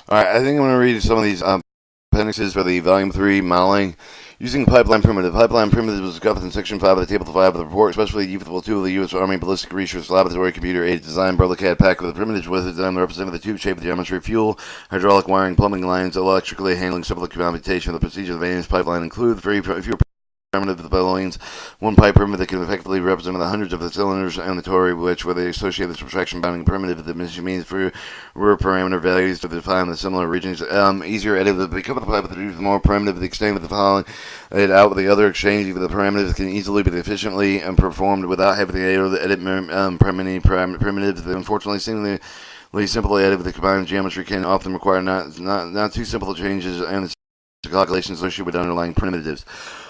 Alright, I think I'm going to read some of these appendixes for the Volume 3 modeling. Using the pipeline primitive. Pipeline primitive was discussed in Section 5 of the Table 5 of the report, especially useful tool of the U.S. Army Ballistic Research Laboratory computer-aided design Berlicad pack with the primitives with design representing the tube shape, the geometry, fuel, hydraulic wiring, plumbing lines, electrically handling several computation of the procedure of the Vantage pipeline include very few primitive of the lanes, one pipe primitive that can effectively represent the hundreds of the cylinders and the tori which were they associate the subtraction bounding primitive that means for parameter values to define the similar regions. Easier edit the become the pipe with the more primitive the extent of the following it out with the other exchange of the parameters can easily be efficiently performed without having to edit primitives. Unfortunately, seemingly simple edit with the combined geometry can often require not too simple changes and the calculations associated with underlying primitives.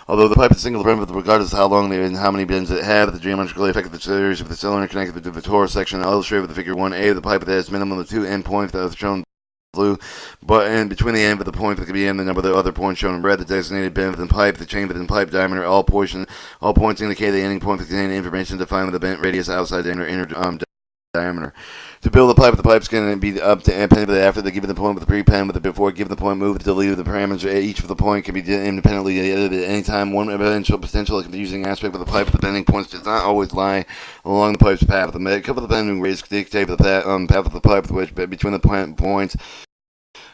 Although the pipe is single primitive, regardless of how long and how many bends it have, the geometrically affect the series of the cylinder connected to the torus section. I'll illustrate with the figure 1A of the pipe that has minimum of two endpoints that are shown blue, but in between the end of the point that can be in the number of the other points shown in red, the designated bend within pipe, the chain within pipe diameter, all points indicate the ending point that contain information defined with the bent radius outside diameter, inner diameter. To build the pipes can be up to independently after the given the point with the pre-pen with the before given the point move to delete the parameters. Each of the point can be independently edited at any time. One potential confusing aspect of the pipe, the bending points does not always lie along the pipe's path. The cup of the bending rays dictate the path of the pipe, which between the points.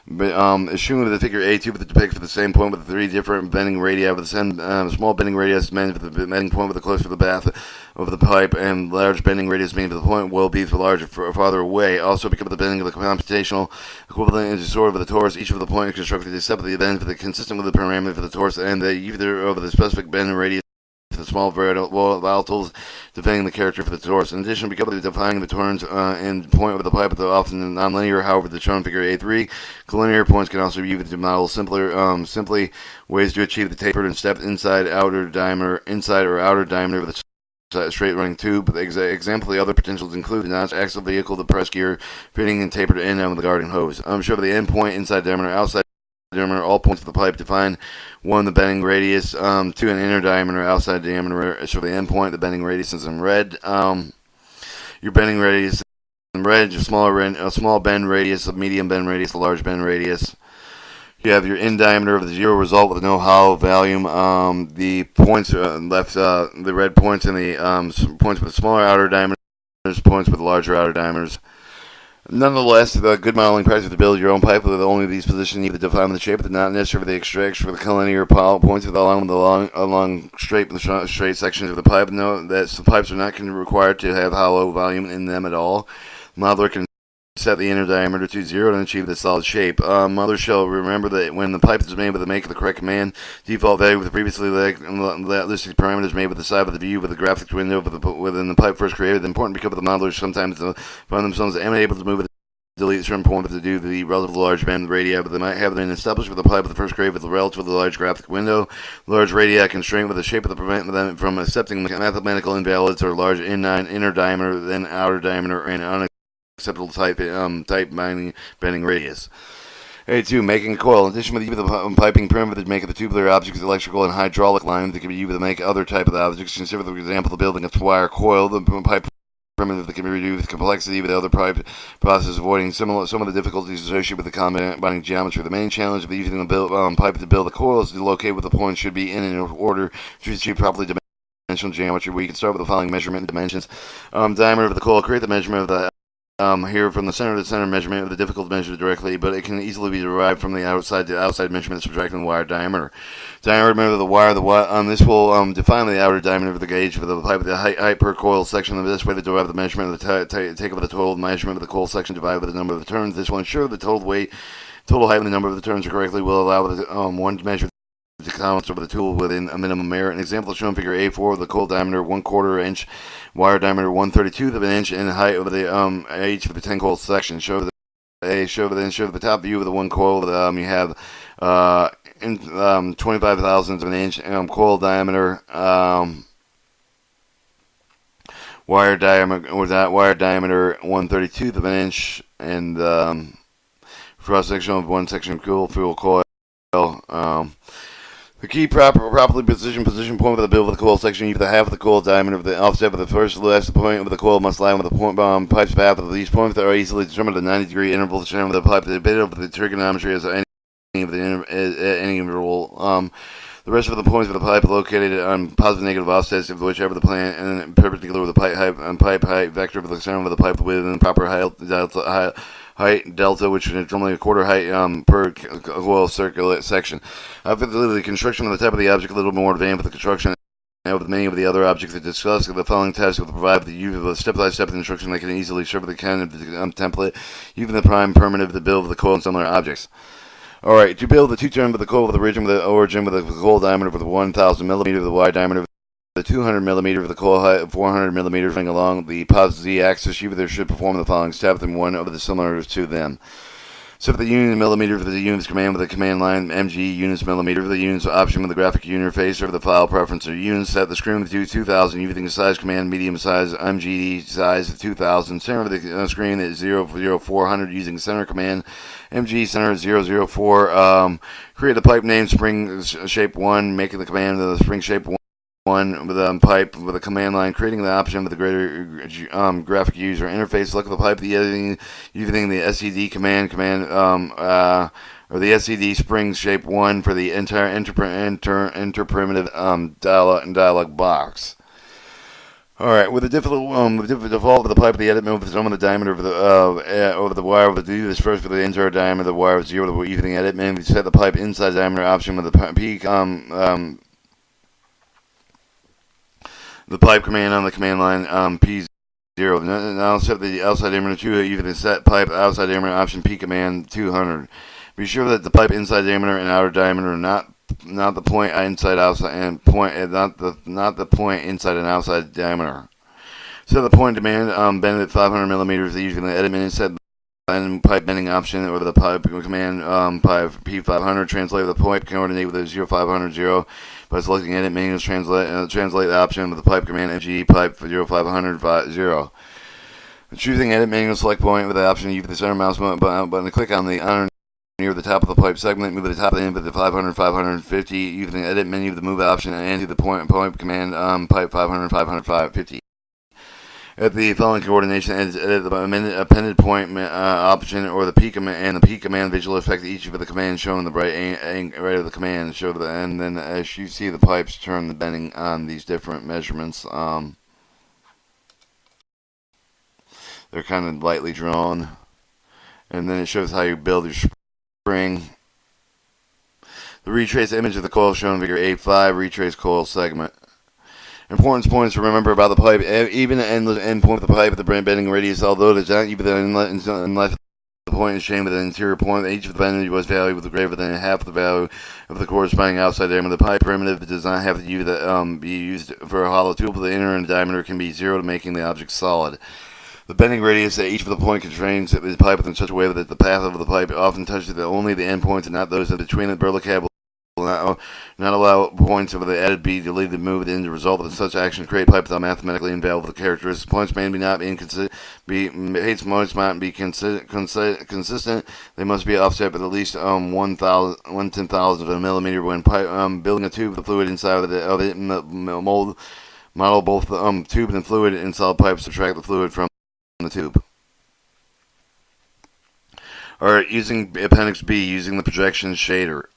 Assuming that the figure A2 with the depict for the same point with the three different bending radii with the same small bending radius meant for the bending point with the closer to the path of the pipe, and large bending radius means for the point will be for larger farther away. Also, because of the bending of the computational equivalent is sort of the torus, each of the point is constructed except for the bend for the consistent with the parameter for the torus, and the either of the specific bending radius the small volatiles defending the character for the torus. In addition, because of defining the turns and point of the pipe are often nonlinear, however, the shown figure A3, collinear points can also be used to model simply ways to achieve the tapered and stepped inside or outer diameter of the straight running tube. The example of the other potentials include the notch axle vehicle, the press gear, fitting and tapered end of the guarding hose. Show the end point, inside diameter, outside diameter, all points of the pipe define one, the bending radius, two, an inner diameter, outside diameter, so the end point, the bending radius is in red. Your bending radius in red, a small bend radius, a medium bend radius, a large bend radius. You have your end diameter of the zero result with no hollow volume. The points left, the red points and the points with smaller outer diameters, points with larger outer diameters. Nonetheless, the good modeling practice to build your own pipe with only these positions either define the shape, but not necessarily for the extraction for the collinear points along straight sections of the pipe. Note that the pipes are not required to have hollow volume in them at all. Modeler can set the inner diameter to 0 and achieve the solid shape. Modeler shall remember that when the pipe is made with the make of the correct command, default value with the previously listed parameters made with the side of the view with the graphics window within the pipe first created. Important because the modelers sometimes find themselves unable to move it. Delete certain point to do the relatively large band radii, but they might have been established with the pipe with the first created with a relatively large graphic window. Large radii constraint with the shape of the prevent them from accepting mathematical invalids or large inner diameter, then outer diameter, and unacceptable type bending radius. A2, making a coil. In addition to the piping primitive to make the tubular objects, electrical and hydraulic lines that can be used to make other type of objects. Consider, for example, the building of wire coil. The pipe primitive that can be reduced complexity with other pipe process, avoiding some of the difficulties associated with the combining geometry. The main challenge of using the pipe to build a coil is to locate what the points should be in order to achieve properly dimensional geometry. We can start with the following measurement dimensions. Diameter of the coil. Create the measurement of the here from the center to center measurement of the difficult to measure directly, but it can easily be derived from the outside to outside measurement subtracting the wire diameter. Diameter of the wire, this will define the outer diameter of the gauge for the pipe, the height per coil section. The best way to derive the measurement of the take of the total measurement of the coil section divided by the number of the turns. This will ensure the total weight, total height, and the number of the turns are correctly will allow one to measure the count over the tool within a minimum error. An example shown figure A4 the coil diameter 1/4 inch, wire diameter 1/32 of an inch, and the height of the each of the 10 coil sections. Show the top view of the one coil. You have 25 thousandths of an inch coil diameter. Wire diameter 1/32 of an inch, and cross section of one section fuel coil. The key properly position point of the bill of the coil section, either the half of the coil diameter of the offset of the first last point of the coil must lie with the point pipe's path of these points that are easily determined at a 90-degree interval to determine the pipe. The bit of the trigonometry as any of the any interval. The rest of the points of the pipe located on positive negative offsets of whichever the plane and perpendicular with the pipe height vector of the center of the pipe width and the proper height delta, which is normally a quarter height per coil circular section. The construction of the type of the object a little more advanced with the construction with many of the other objects that discuss the following tests will provide the use of a step-by-step instruction that can easily serve the kind of template, even the prime primitive, the build of the coil and similar objects. Alright, to build the two-term of the coil with the origin with the coil diameter of the 1,000 millimeter, the wide diameter of the 200 millimeter of the coil height of 400 millimeters running along the positive z-axis, you either should perform the following steps and one of the similars to them. Set the unit millimeter for the units command with the command line mg units millimeter for the units option with the graphic interface or the file preference or units. Set the screen with 2000 using the size command medium size mg size of 2000. Center of the screen at 00400 using center command mg center 004. Create the pipe name spring shape 1, making the command of the spring shape 1 with a pipe with a command line, creating the option with the greater graphic user interface. Look at the pipe, the editing using the SCD command or the SCD spring shape 1 for the entire interprimitive dialog box. Alright, with the default of the pipe, the edit mode for some of the diameter of the over the wire. We'll do this first for the entire diameter of the wire of 0 using the edit mode. We set the pipe inside diameter option with the peak the pipe command on the command line P0. Now set the outside diameter to even the set pipe outside diameter option P command 200. Be sure that the pipe inside diameter and outer diameter are not the point inside outside and point not the point inside and outside diameter. Set the point demand bend at 500 millimeters using the edit menu. Set the pipe bending option or the pipe command pipe P500. Translate the point coordinate with the 0500 by selecting edit menu. Translate the option with the pipe command mg pipe 0500 Choosing edit menu, select point with the option use the center mouse button to click on the near the top of the pipe segment, move to the top of the end of the 550 using the edit menu, the move option, and to the point command pipe 550. At the following coordination, edit the appended point option or the P command and the P command visual effect each of the commands shown in the right of the command. And then as you see the pipes turn the bending on these different measurements, they're kind of lightly drawn, and then it shows how you build your spring. The retrace image of the coil shown in figure A5, retrace coil segment. Important points to remember about the pipe. Even the end point of the pipe at the bending radius, although it is not even the inlet of the point is chained with an interior point, each of the bending was value with greater than half the value of the corresponding outside diameter. The pipe primitive does not have to be used for a hollow tube. The inner diameter can be 0 to making the object solid. The bending radius at each of the point constrains the pipe in such a way that the path of the pipe often touches only the end points and not those between the burla cable. Not allow points of the edit be deleted, moved in. The result of such action create pipes that are mathematically invalid with the characteristics. Points may not be consistent. They must be offset by at least 1/10,000 of a millimeter when building a tube. The fluid inside of it model both the tube and fluid in solid pipes. Subtract the fluid from the tube. Alright, using Appendix B, using the projection shader.